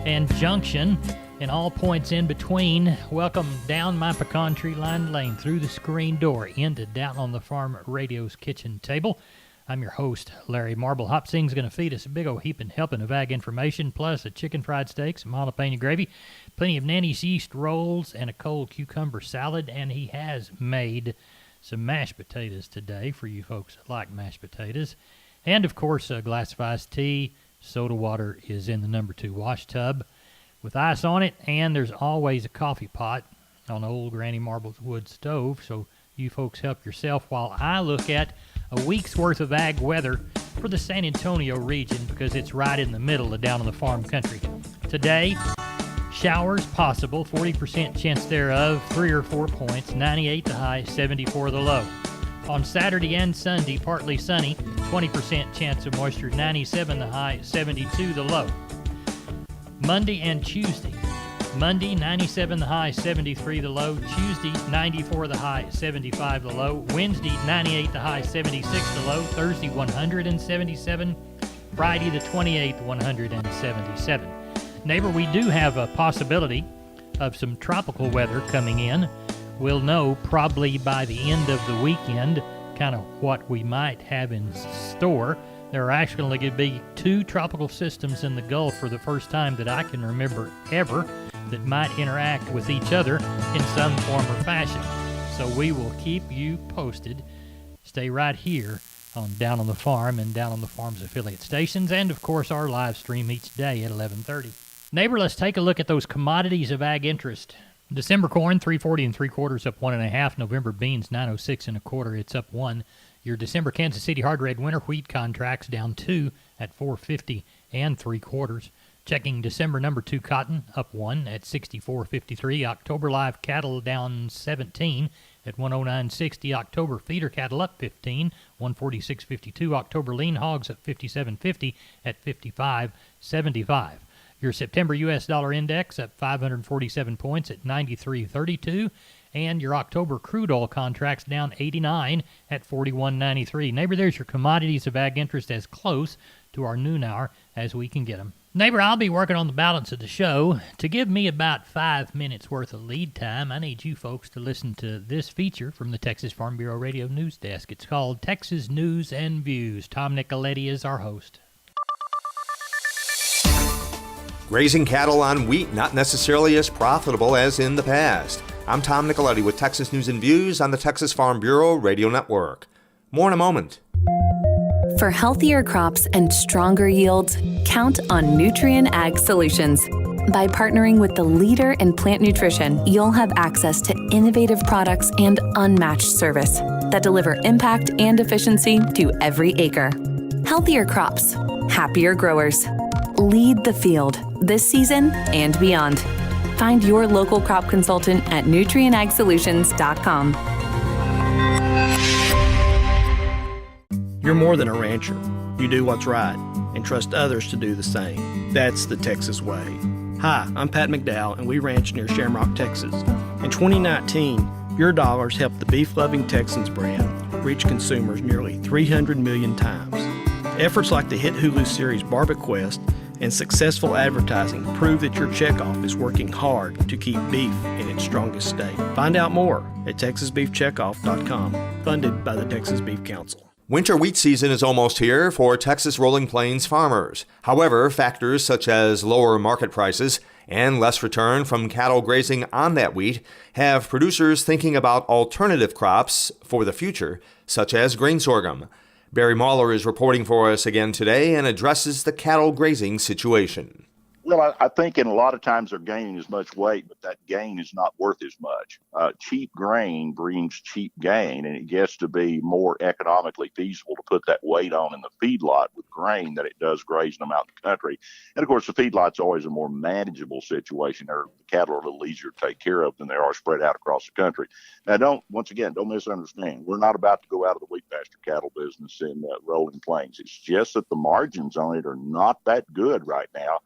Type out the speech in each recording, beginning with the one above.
and Junction, and all points in between. Welcome down my pecan tree lined lane through the screen door into Down on the Farm Radio's kitchen table. I'm your host, Larry Marble. Hopsing's going to feed us a big old heaping helping of ag information, plus a chicken fried steak, some jalapeno gravy, plenty of Nanny's yeast rolls, and a cold cucumber salad. And he has made some mashed potatoes today for you folks that like mashed potatoes. And, of course, a glass of iced tea. Soda water is in the number 2 wash tub with ice on it, and there's always a coffee pot on old Granny Marble's wood stove, so you folks help yourself while I look at a week's worth of ag weather for the San Antonio region, because it's right in the middle of Down on the Farm country. Today, showers possible, 40% chance thereof, 3 or 4 points, 98 the high, 74 the low. On Saturday and Sunday, partly sunny, 20% chance of moisture, 97 the high, 72 the low. Monday and Tuesday. Monday, 97 the high, 73 the low. Tuesday, 94 the high, 75 the low. Wednesday, 98 the high, 76 the low. Thursday, 177. Friday, the 28th, 177. Neighbor, we do have a possibility of some tropical weather coming in. We'll know probably by the end of the weekend kind of what we might have in store. There are actually going to be 2 tropical systems in the Gulf for the first time that I can remember ever that might interact with each other in some form or fashion. So we will keep you posted. Stay right here on Down on the Farm and Down on the Farm's affiliate stations, and of course our live stream each day at 11:30. Neighbor, let's take a look at those commodities of ag interest. December corn, 340 3/4, up 1.5. November beans, 906 1/4, it's up 1. Your December Kansas City hard red winter wheat contracts down 2 at 450 3/4. Checking December number 2 cotton, up 1 at 64.53. October live cattle down 17 at 109.60. October feeder cattle up 15, 146.52. October lean hogs up 57.50 at 55.75. Your September U.S. dollar index up 547 points at 93.32. And your October crude oil contracts down 89 at 41.93. Neighbor, there's your commodities of ag interest as close to our noon hour as we can get them. Neighbor, I'll be working on the balance of the show. To give me about 5 minutes worth of lead time, I need you folks to listen to this feature from the Texas Farm Bureau Radio News Desk. It's called Texas News and Views. Tom Nicoletti is our host. Grazing cattle on wheat not necessarily as profitable as in the past. I'm Tom Nicoletti with Texas News and Views on the Texas Farm Bureau Radio Network. More in a moment. For healthier crops and stronger yields, count on Nutrien Ag Solutions. By partnering with the leader in plant nutrition, you'll have access to innovative products and unmatched service that deliver impact and efficiency to every acre. Healthier crops, happier growers. Lead the field this season and beyond. Find your local crop consultant at nutrienagsolutions.com. You're more than a rancher. You do what's right and trust others to do the same. That's the Texas way. Hi, I'm Pat McDowell, and we ranch near Shamrock, Texas. In 2019, your dollars helped the beef-loving Texans brand reach consumers nearly 300 million times. Efforts like the hit Hulu series BarbecQuest and successful advertising prove that your checkoff is working hard to keep beef in its strongest state. Find out more at texasbeefcheckoff.com, funded by the Texas Beef Council. Winter wheat season is almost here for Texas Rolling Plains farmers. However, factors such as lower market prices and less return from cattle grazing on that wheat have producers thinking about alternative crops for the future, such as grain sorghum. Barry Mahler is reporting for us again today and addresses the cattle grazing situation. Well, I think in a lot of times they're gaining as much weight, but that gain is not worth as much. Cheap grain brings cheap gain, and it gets to be more economically feasible to put that weight on in the feedlot with grain than it does grazing them out in the country. And of course, the feedlot's always a more manageable situation. The cattle are a little easier to take care of than they are spread out across the country. Now, don't misunderstand. We're not about to go out of the wheat pasture cattle business in Rolling Plains. It's just that the margins on it are not that good right now.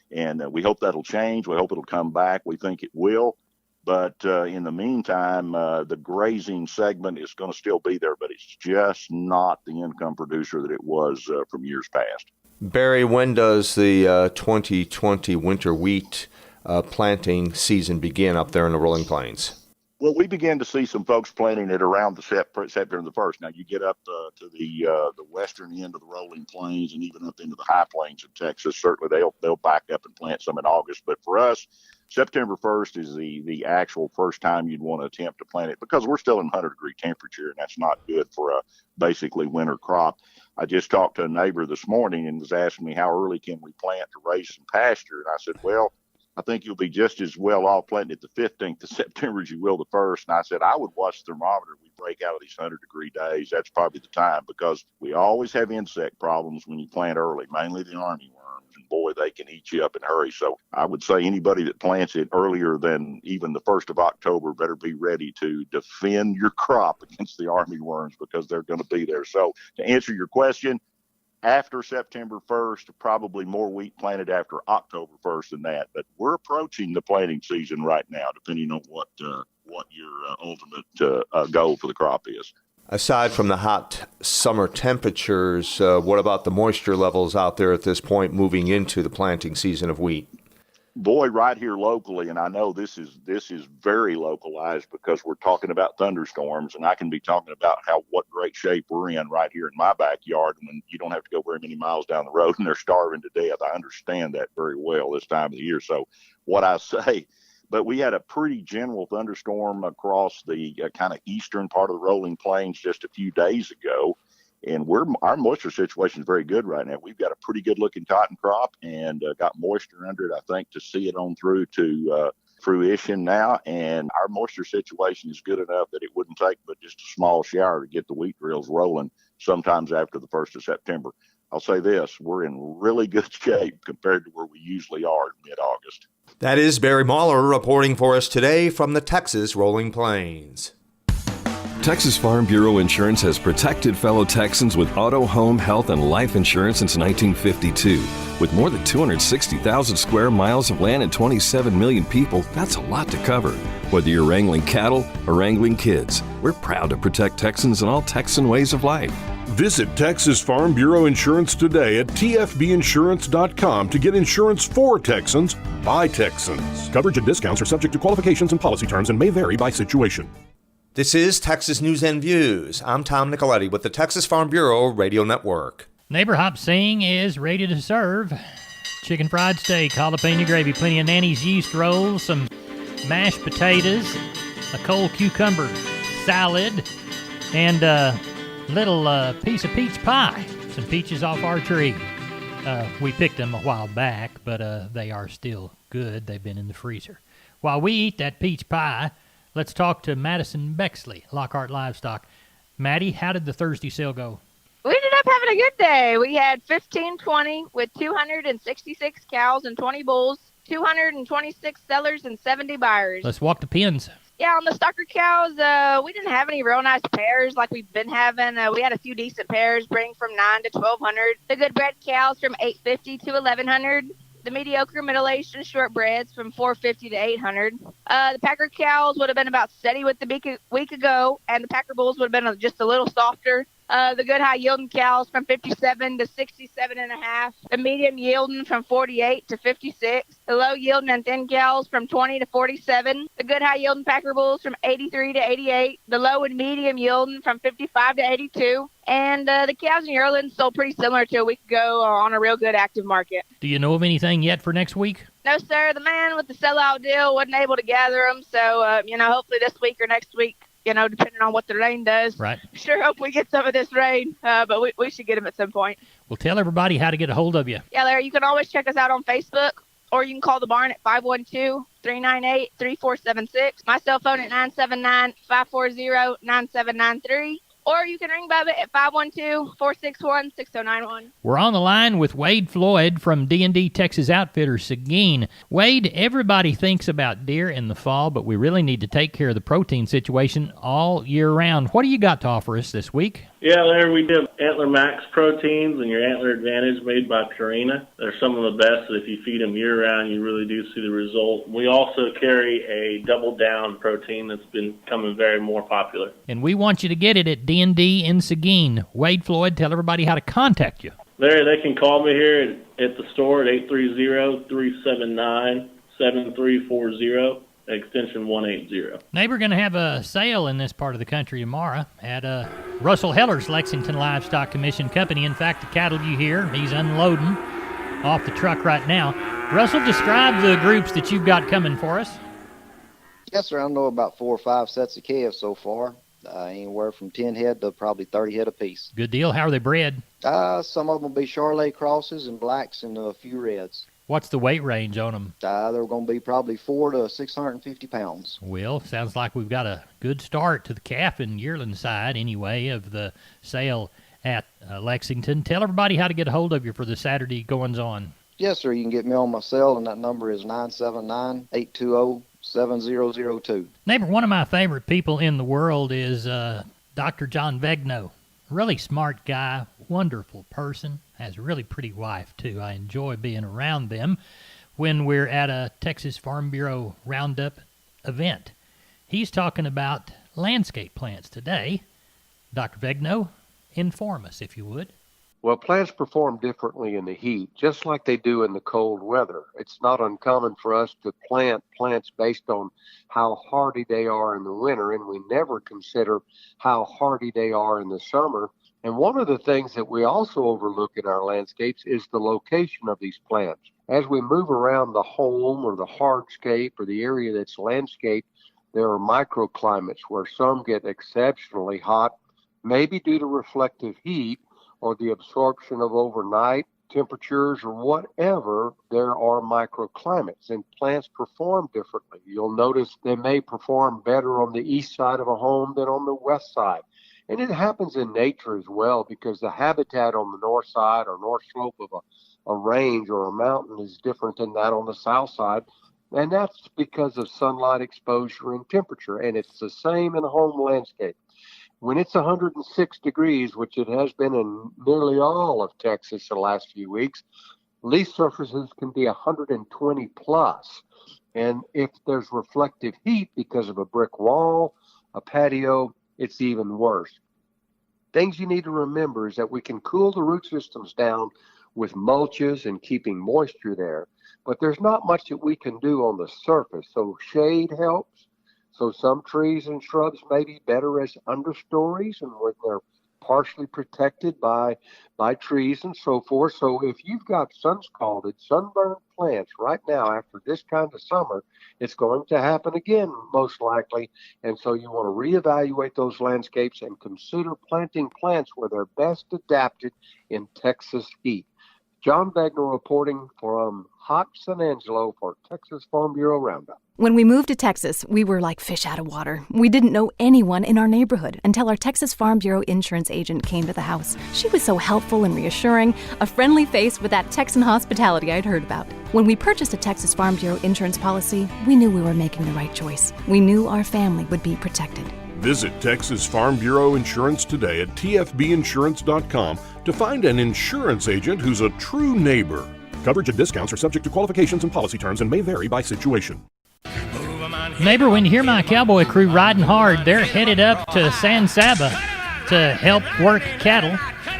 And we hope that'll change. We hope it'll come back. We think it will. But in the meantime, the grazing segment is going to still be there, but it's just not the income producer that it was from years past. Barry, when does the 2020 winter wheat planting season begin up there in the Rolling Plains? Well, we began to see some folks planting it around the September the 1st. Now, you get up to the western end of the Rolling Plains and even up into the high plains of Texas. Certainly, they'll back up and plant some in August. But for us, September 1st is the actual first time you'd want to attempt to plant it because we're still in 100-degree temperature, and that's not good for a basically winter crop. I just talked to a neighbor this morning and was asking me how early can we plant to raise some pasture. And I said, well, I think you'll be just as well off planting it the 15th of September as you will the 1st. And I said, I would watch the thermometer. We break out of these 100-degree days. That's probably the time because we always have insect problems when you plant early, mainly the army worms. And boy, they can eat you up in a hurry. So I would say anybody that plants it earlier than even the 1st of October better be ready to defend your crop against the army worms because they're going to be there. So to answer your question, after September 1st, probably more wheat planted after October 1st than that. But we're approaching the planting season right now, depending on what your ultimate goal for the crop is. Aside from the hot summer temperatures, what about the moisture levels out there at this point moving into the planting season of wheat? Boy, right here locally, and I know this is very localized because we're talking about thunderstorms, and I can be talking about what great shape we're in right here in my backyard, and you don't have to go very many miles down the road, and they're starving to death. I understand that very well this time of the year. So what I say, but we had a pretty general thunderstorm across the kind of eastern part of the Rolling Plains just a few days ago. And our moisture situation is very good right now. We've got a pretty good looking cotton crop and got moisture under it, I think, to see it on through to fruition now. And our moisture situation is good enough that it wouldn't take but just a small shower to get the wheat drills rolling sometimes after the 1st of September. I'll say this, we're in really good shape compared to where we usually are in mid-August. That is Barry Mahler reporting for us today from the Texas Rolling Plains. Texas Farm Bureau Insurance has protected fellow Texans with auto, home, health, and life insurance since 1952. With more than 260,000 square miles of land and 27 million people, that's a lot to cover. Whether you're wrangling cattle or wrangling kids, we're proud to protect Texans in all Texan ways of life. Visit Texas Farm Bureau Insurance today at tfbinsurance.com to get insurance for Texans by Texans. Coverage and discounts are subject to qualifications and policy terms and may vary by situation. This is Texas News and Views. I'm Tom Nicoletti with the Texas Farm Bureau Radio Network. Neighbor Hop Sing is ready to serve. Chicken fried steak, jalapeno gravy, plenty of Nanny's yeast rolls, some mashed potatoes, a cold cucumber salad, and a little piece of peach pie. Some peaches off our tree. We picked them a while back, but they are still good. They've been in the freezer. While we eat that peach pie, let's talk to Madison Bexley, Lockhart Livestock. Maddie, how did the Thursday sale go? We ended up having a good day. We had 1520 with 266 cows and 20 bulls, 226 sellers and 70 buyers. Let's walk the pens. Yeah, on the stocker cows, we didn't have any real nice pairs like we've been having. We had a few decent pairs bring from 9 to 1,200. The good bred cows from 850 to 1,100. The mediocre middle-aged and shortbreds from 450 to 800. The Packer cows would have been about steady with the week ago, and the Packer bulls would have been just a little softer. The good high-yielding cows from 57 to 67.5. The medium yielding from 48 to 56. The low-yielding and thin cows from 20 to 47. The good high-yielding Packer bulls from 83 to 88. The low and medium yielding from 55 to 82. And the calves and yearlings sold pretty similar to a week ago on a real good active market. Do you know of anything yet for next week? No, sir. The man with the sellout deal wasn't able to gather them. So, hopefully this week or next week, depending on what the rain does. Right. Sure hope we get some of this rain, but we should get them at some point. Well, tell everybody how to get a hold of you. Yeah, Larry, you can always check us out on Facebook, or you can call the barn at 512-398-3476. My cell phone at 979-540-9793. Or you can ring Bubba at 512-461-6091. We're on the line with Wade Floyd from D&D Texas Outfitters, Seguin. Wade, everybody thinks about deer in the fall, but we really need to take care of the protein situation all year round. What do you got to offer us this week? Yeah, Larry, we did Antler Max proteins and your Antler Advantage made by Purina. They're some of the best that if you feed them year-round, you really do see the result. We also carry a Double Down protein that's been becoming very more popular. And we want you to get it at D&D in Seguin. Wade Floyd, tell everybody how to contact you. They can call me here at the store at 830-379-7340, extension 180. Neighbor, going to have a sale in this part of the country tomorrow at Russell Heller's Lexington Livestock Commission Company. In fact, the cattle you hear, he's unloading off the truck right now. Russell, describe the groups that you've got coming for us. Yes, sir. I know about 4 or 5 sets of calves so far. Anywhere from 10 head to probably 30 head apiece. Good deal. How are they bred? Some of them will be Charolais crosses and blacks and a few reds. What's the weight range on them? They're going to be probably 400 to 650 pounds. Well, sounds like we've got a good start to the calf and yearling side, anyway, of the sale at Lexington. Tell everybody how to get a hold of you for the Saturday goings-on. Yes, sir. You can get me on my cell, and that number is 979-820-7002. Neighbor, one of my favorite people in the world is Dr. John Vegno. Really smart guy, wonderful person, has a really pretty wife, too. I enjoy being around them when we're at a Texas Farm Bureau Roundup event. He's talking about landscape plants today. Dr. Vegno, inform us, if you would. Well, plants perform differently in the heat, just like they do in the cold weather. It's not uncommon for us to plant plants based on how hardy they are in the winter, and we never consider how hardy they are in the summer. And one of the things that we also overlook in our landscapes is the location of these plants. As we move around the home or the hardscape or the area that's landscaped, there are microclimates where some get exceptionally hot, maybe due to reflective heat, or the absorption of overnight temperatures or whatever. There are microclimates, and plants perform differently. You'll notice they may perform better on the east side of a home than on the west side. And it happens in nature as well, because the habitat on the north side or north slope of a range or a mountain is different than that on the south side. And that's because of sunlight exposure and temperature. And it's the same in a home landscape. When it's 106 degrees, which it has been in nearly all of Texas the last few weeks, leaf surfaces can be 120 plus. And if there's reflective heat because of a brick wall, a patio, it's even worse. Things you need to remember is that we can cool the root systems down with mulches and keeping moisture there, but there's not much that we can do on the surface. So shade helps. So some trees and shrubs may be better as understories, and where they're partially protected by trees and so forth. So if you've got sun-scalded, sunburned plants right now after this kind of summer, it's going to happen again, most likely. And so you want to reevaluate those landscapes and consider planting plants where they're best adapted in Texas heat. John Vegner reporting from Hot San Angelo for Texas Farm Bureau Roundup. When we moved to Texas, we were like fish out of water. We didn't know anyone in our neighborhood until our Texas Farm Bureau insurance agent came to the house. She was so helpful and reassuring, a friendly face with that Texan hospitality I'd heard about. When we purchased a Texas Farm Bureau insurance policy, we knew we were making the right choice. We knew our family would be protected. Visit Texas Farm Bureau Insurance today at tfbinsurance.com to find an insurance agent who's a true neighbor. Coverage and discounts are subject to qualifications and policy terms and may vary by situation. Neighbor, when you hear my cowboy crew riding hard, they're headed up to San Saba to help work cattle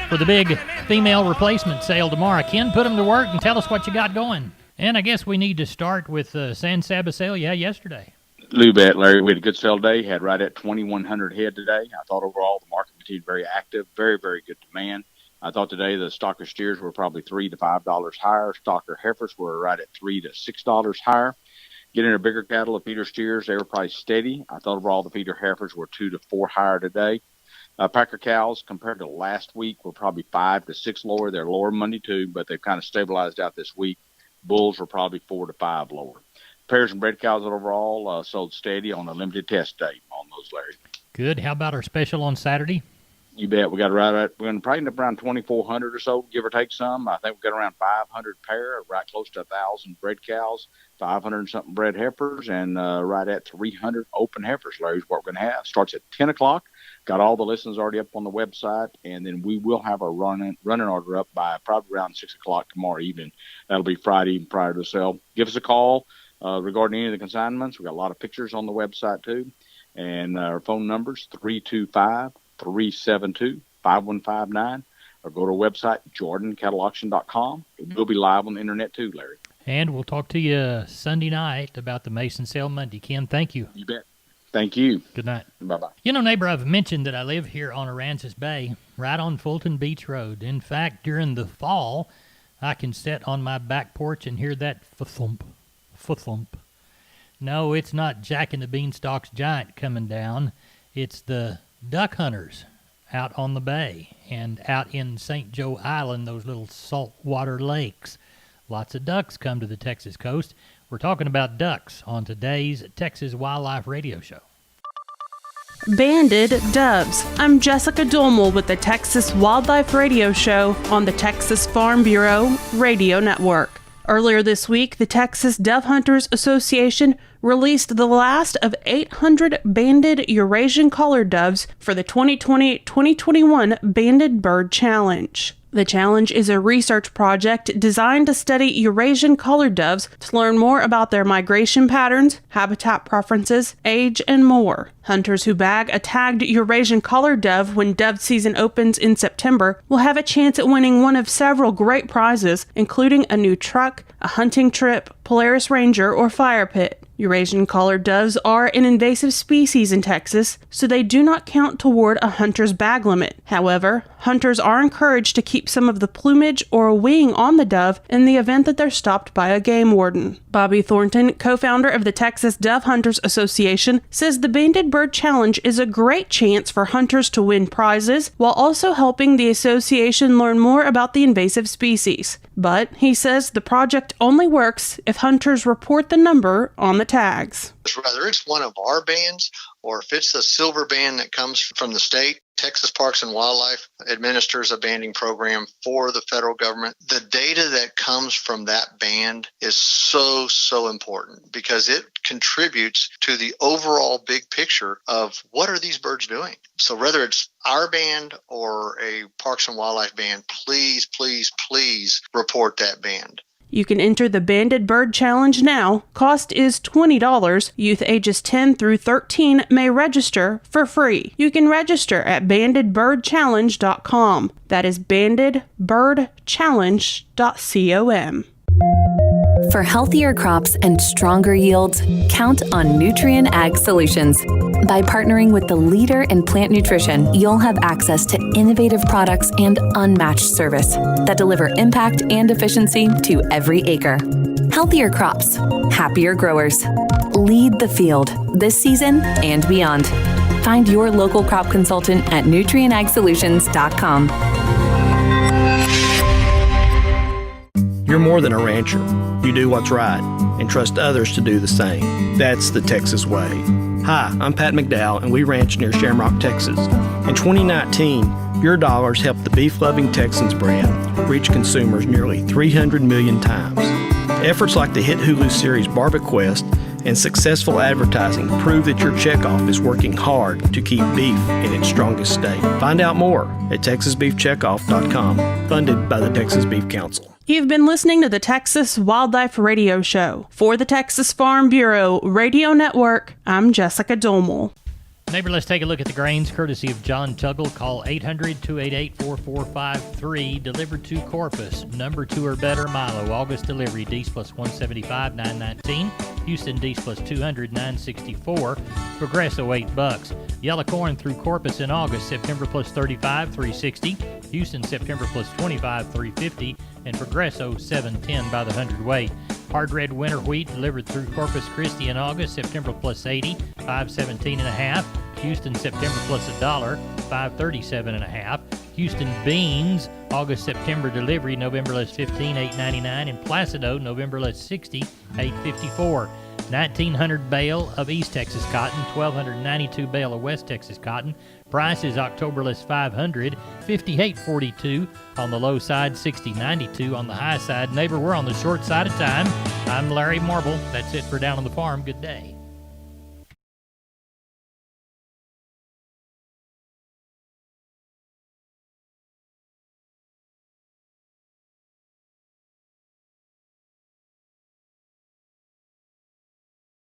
for the big female replacement sale tomorrow. Ken, put them to work and tell us what you got going. And I guess we need to start with the San Saba sale you had yesterday. You bet, Larry. We had a good sale day. Had right at 2,100 head today. I thought overall the market continued very active, very, very good demand. I thought today the stocker steers were probably $3 to $5 higher. Stocker heifers were right at $3 to $6 higher. Getting a bigger cattle, the feeder steers, they were probably steady. I thought overall the feeder heifers were 2 to 4 higher today. Packer cows compared to last week were probably 5 to 6 lower. They're lower Monday too, but they've kind of stabilized out this week. Bulls were probably 4 to 5 lower. Pairs and bred cows overall sold steady on a limited test date on those, Larry. Good. How about our special on Saturday? You bet. We got we're going to probably end up around 2,400 or so, give or take some. I think we've got around 500 pair, right close to 1,000 bred cows, 500 and something bred heifers, and right at 300 open heifers, Larry, is what we're going to have. Starts at 10 o'clock. Got all the listings already up on the website, and then we will have a running order up by probably around 6 o'clock tomorrow evening. That'll be Friday evening prior to the sale. Give us a call regarding any of the consignments. We've got a lot of pictures on the website, too. And our phone number's 325-372-5159. or go to our website, jordancattleauction.com. We'll be live on the internet too, Larry. And we'll talk to you Sunday night about the Mason Sale Monday. Ken, thank you. You bet. Thank you. Good night. Bye-bye. You know, neighbor, I've mentioned that I live here on Aransas Bay, right on Fulton Beach Road. In fact, during the fall, I can sit on my back porch and hear that fa-thump, fa-thump. No, it's not Jack and the Beanstalk's giant coming down. It's the duck hunters out on the bay and out in St. Joe Island, those little saltwater lakes. Lots of ducks come to the Texas coast. We're talking about ducks on today's Texas Wildlife Radio Show. Banded doves. I'm Jessica Dulmel with the Texas Wildlife Radio Show on the Texas Farm Bureau Radio Network. Earlier this week, the Texas Dove Hunters Association released the last of 800 banded Eurasian collared doves for the 2020-2021 Banded Bird Challenge. The challenge is a research project designed to study Eurasian collared doves to learn more about their migration patterns, habitat preferences, age, and more. Hunters who bag a tagged Eurasian collared dove when dove season opens in September will have a chance at winning one of several great prizes, including a new truck, a hunting trip, Polaris Ranger, or fire pit. Eurasian collared doves are an invasive species in Texas, so they do not count toward a hunter's bag limit. However, hunters are encouraged to keep some of the plumage or wing on the dove in the event that they're stopped by a game warden. Bobby Thornton, co-founder of the Texas Dove Hunters Association, says the Banded Bird Challenge is a great chance for hunters to win prizes while also helping the association learn more about the invasive species. But he says the project only works if hunters report the number on the tags. Whether it's one of our bands or if it's the silver band that comes from the state, Texas Parks and Wildlife administers a banding program for the federal government. The data that comes from that band is so important because it contributes to the overall big picture of what are these birds doing. So whether it's our band or a Parks and Wildlife band, please report that band. You can enter the Banded Bird Challenge now. Cost is $20. Youth ages 10 through 13 may register for free. You can register at bandedbirdchallenge.com. That is bandedbirdchallenge.com. For healthier crops and stronger yields, count on Nutrien Ag Solutions. By partnering with the leader in plant nutrition, you'll have access to innovative products and unmatched service that deliver impact and efficiency to every acre. Healthier crops, happier growers. Lead the field this season and beyond. Find your local crop consultant at nutrienagsolutions.com. You're more than a rancher. You do what's right and trust others to do the same. That's the Texas way. Hi, I'm Pat McDowell, and we ranch near Shamrock, Texas. In 2019, your dollars helped the beef-loving Texans brand reach consumers nearly 300 million times. Efforts like the hit Hulu series BarbieQuest and successful advertising prove that your checkoff is working hard to keep beef in its strongest state. Find out more at TexasBeefCheckoff.com, funded by the Texas Beef Council. You've been listening to the Texas Wildlife Radio Show. For the Texas Farm Bureau Radio Network, I'm Jessica Dulmel. Neighbor, let's take a look at the grains courtesy of John Tuggle. Call 800-288-4453. Delivered to Corpus. Number 2 or better Milo. August delivery. Dees plus 175, $9.19. Houston Dees plus 200, $9.64. Progresso $8. Yellow corn through Corpus in August. September plus 35, $3.60. Houston September plus 25, $3.50. And Progresso $7.10 by the hundredweight. Hard red winter wheat delivered through Corpus Christi in August. September plus 80, $5.17.5. Houston September plus $1, $5.37.5. Houston beans August September delivery, November less 15, $8.99. And Placido November less 60, $8.54. 1,900 bale of East Texas cotton, 1,292 bale of West Texas cotton. Price is October less 500, $58.42 on the low side, $60.92 on the high side. Neighbor, we're on the short side of time. I'm Larry Marble. That's it for Down on the Farm. Good day.